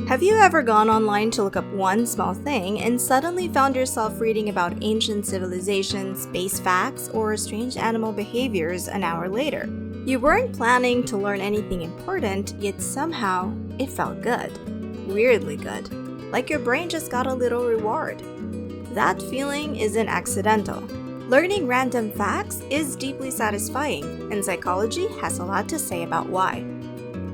Have you ever gone online to look up one small thing and suddenly found yourself reading about ancient civilizations, space facts, or strange animal behaviors an hour later? You weren't planning to learn anything important, yet somehow it felt good. Weirdly good. Like your brain just got a little reward. That feeling isn't accidental. Learning random facts is deeply satisfying, and psychology has a lot to say about why.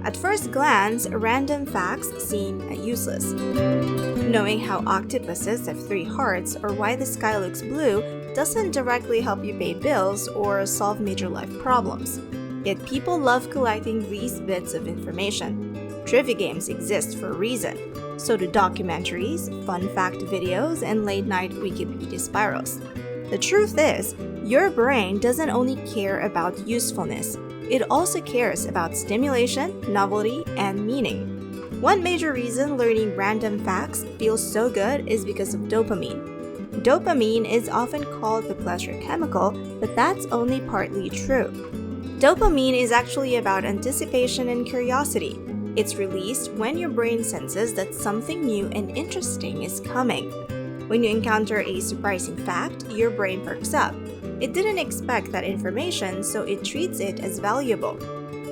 At first glance, random facts seem useless. Knowing how octopuses have 3 hearts or why the sky looks blue doesn't directly help you pay bills or solve major life problems. Yet people love collecting these bits of information. Trivia games exist for a reason. So do documentaries, fun fact videos, and late-night Wikipedia spirals. The truth is, your brain doesn't only care about usefulness. It also cares about stimulation, novelty, and meaning. One major reason learning random facts feels so good is because of dopamine. Dopamine is often called the pleasure chemical, but that's only partly true. Dopamine is actually about anticipation and curiosity. It's released when your brain senses that something new and interesting is coming. When you encounter a surprising fact, your brain perks up. It didn't expect that information, so it treats it as valuable.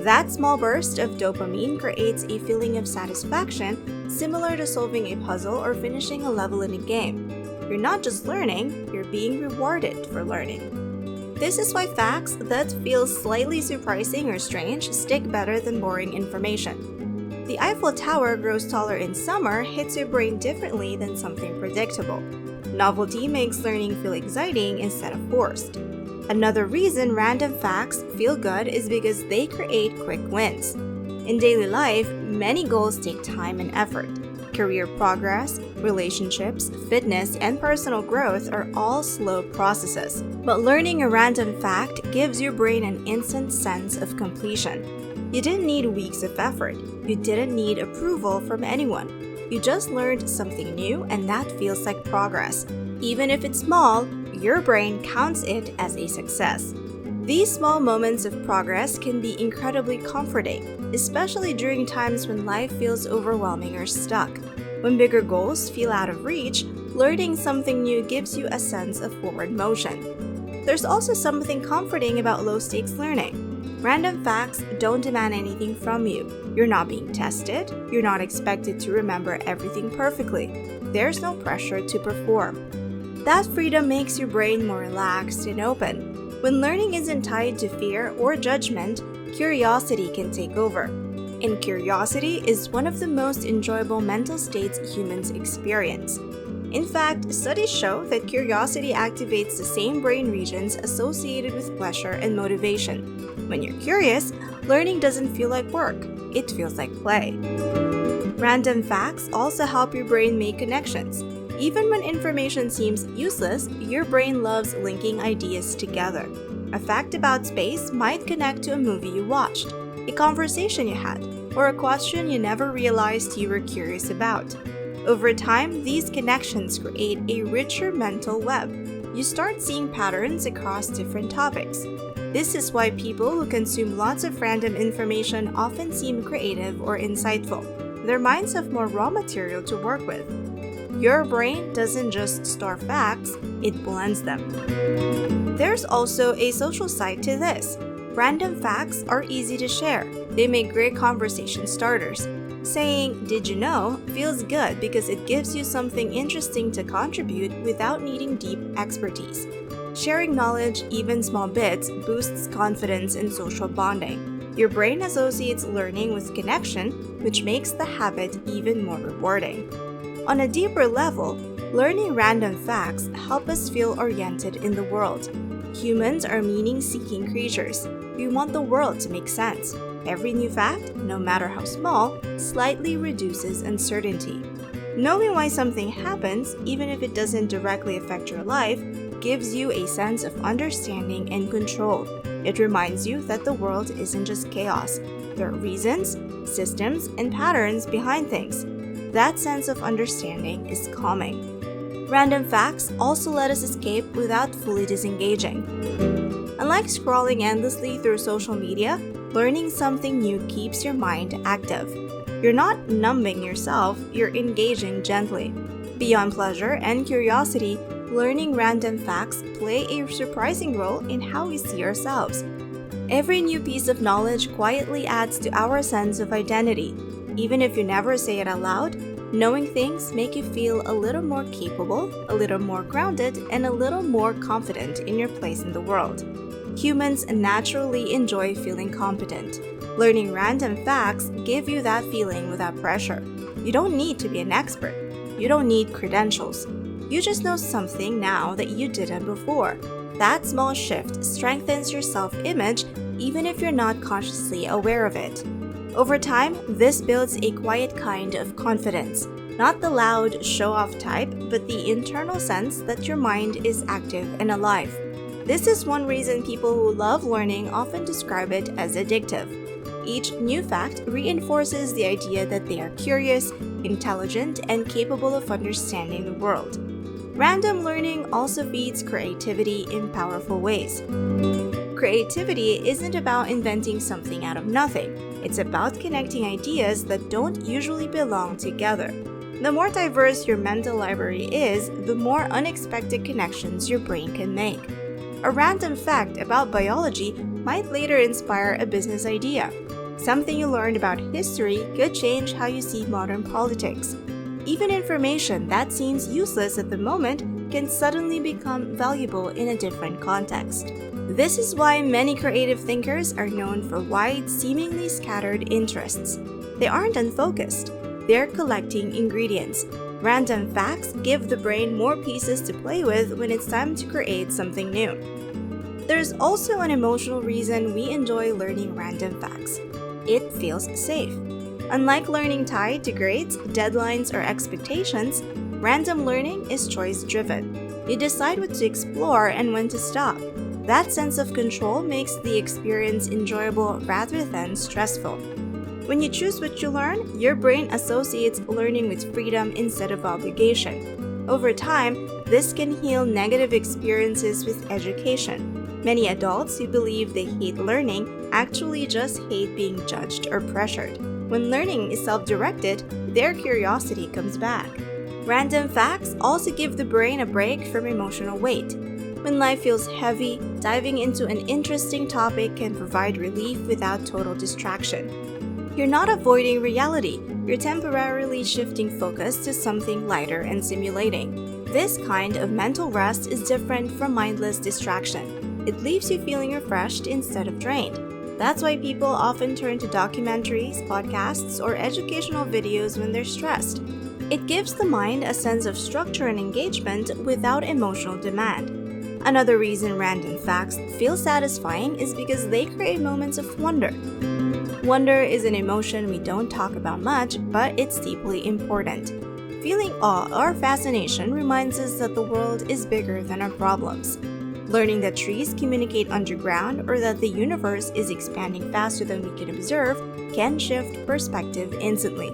That small burst of dopamine creates a feeling of satisfaction similar to solving a puzzle or finishing a level in a game. You're not just learning, you're being rewarded for learning. This is why facts that feel slightly surprising or strange stick better than boring information. The Eiffel Tower grows taller in summer hits your brain differently than something predictable. Novelty makes learning feel exciting instead of forced. Another reason random facts feel good is because they create quick wins. In daily life, many goals take time and effort. Career progress, relationships, fitness, and personal growth are all slow processes. But learning a random fact gives your brain an instant sense of completion. You didn't need weeks of effort. You didn't need approval from anyone. You just learned something new, and that feels like progress. Even if it's small, your brain counts it as a success. These small moments of progress can be incredibly comforting, especially during times when life feels overwhelming or stuck. When bigger goals feel out of reach, learning something new gives you a sense of forward motion. There's also something comforting about low-stakes learning. Random facts don't demand anything from you. You're not being tested. You're not expected to remember everything perfectly. There's no pressure to perform. That freedom makes your brain more relaxed and open. When learning isn't tied to fear or judgment, curiosity can take over. And curiosity is one of the most enjoyable mental states humans experience. In fact, studies show that curiosity activates the same brain regions associated with pleasure and motivation. When you're curious, learning doesn't feel like work, it feels like play. Random facts also help your brain make connections. Even when information seems useless, your brain loves linking ideas together. A fact about space might connect to a movie you watched, a conversation you had, or a question you never realized you were curious about. Over time, these connections create a richer mental web. You start seeing patterns across different topics. This is why people who consume lots of random information often seem creative or insightful. Their minds have more raw material to work with. Your brain doesn't just store facts, it blends them. There's also a social side to this. Random facts are easy to share. They make great conversation starters. Saying, "Did you know?" feels good because it gives you something interesting to contribute without needing deep expertise. Sharing knowledge, even small bits, boosts confidence and social bonding. Your brain associates learning with connection, which makes the habit even more rewarding. On a deeper level, learning random facts help us feel oriented in the world. Humans are meaning-seeking creatures. We want the world to make sense. Every new fact, no matter how small, slightly reduces uncertainty. Knowing why something happens, even if it doesn't directly affect your life, gives you a sense of understanding and control. It reminds you that the world isn't just chaos. There are reasons, systems, and patterns behind things. That sense of understanding is calming. Random facts also let us escape without fully disengaging. Unlike scrolling endlessly through social media, learning something new keeps your mind active. You're not not numbing yourself, you're engaging gently. Beyond pleasure and curiosity, learning random facts play a surprising role in how we see ourselves. Every new piece of knowledge quietly adds to our sense of identity. Even if you never say it out loud, knowing things make you feel a little more capable, a little more grounded, and a little more confident in your place in the world. Humans naturally enjoy feeling competent. Learning random facts give you that feeling without pressure. You don't need to be an expert. You don't need credentials. You just know something now that you didn't before. That small shift strengthens your self-image even if you're not consciously aware of it. Over time, this builds a quiet kind of confidence, not the loud, show-off type, but the internal sense that your mind is active and alive. This is one reason people who love learning often describe it as addictive. Each new fact reinforces the idea that they are curious, intelligent, and capable of understanding the world. Random learning also feeds creativity in powerful ways. Creativity isn't about inventing something out of nothing. It's about connecting ideas that don't usually belong together. The more diverse your mental library is, the more unexpected connections your brain can make. A random fact about biology might later inspire a business idea. Something you learned about history could change how you see modern politics. Even information that seems useless at the moment can suddenly become valuable in a different context. This is why many creative thinkers are known for wide, seemingly scattered interests. They aren't unfocused. They're collecting ingredients. Random facts give the brain more pieces to play with when it's time to create something new. There's also an emotional reason we enjoy learning random facts. It feels safe. Unlike learning tied to grades, deadlines, or expectations, random learning is choice-driven. You decide what to explore and when to stop. That sense of control makes the experience enjoyable rather than stressful. When you choose what you learn, your brain associates learning with freedom instead of obligation. Over time, this can heal negative experiences with education. Many adults who believe they hate learning actually just hate being judged or pressured. When learning is self-directed, their curiosity comes back. Random facts also give the brain a break from emotional weight. When life feels heavy, diving into an interesting topic can provide relief without total distraction. You're not avoiding reality, you're temporarily shifting focus to something lighter and stimulating. This kind of mental rest is different from mindless distraction. It leaves you feeling refreshed instead of drained. That's why people often turn to documentaries, podcasts, or educational videos when they're stressed. It gives the mind a sense of structure and engagement without emotional demand. Another reason random facts feel satisfying is because they create moments of wonder. Wonder is an emotion we don't talk about much, but it's deeply important. Feeling awe or fascination reminds us that the world is bigger than our problems. Learning that trees communicate underground or that the universe is expanding faster than we can observe can shift perspective instantly.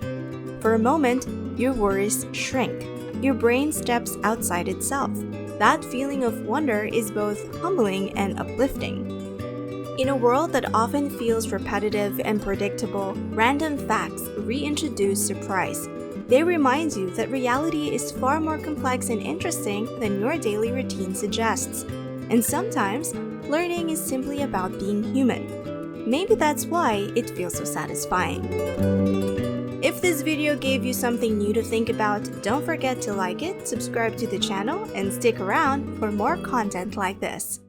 For a moment, your worries shrink. Your brain steps outside itself. That feeling of wonder is both humbling and uplifting. In a world that often feels repetitive and predictable, random facts reintroduce surprise. They remind you that reality is far more complex and interesting than your daily routine suggests. And sometimes, learning is simply about being human. Maybe that's why it feels so satisfying. If this video gave you something new to think about, don't forget to like it, subscribe to the channel, and stick around for more content like this.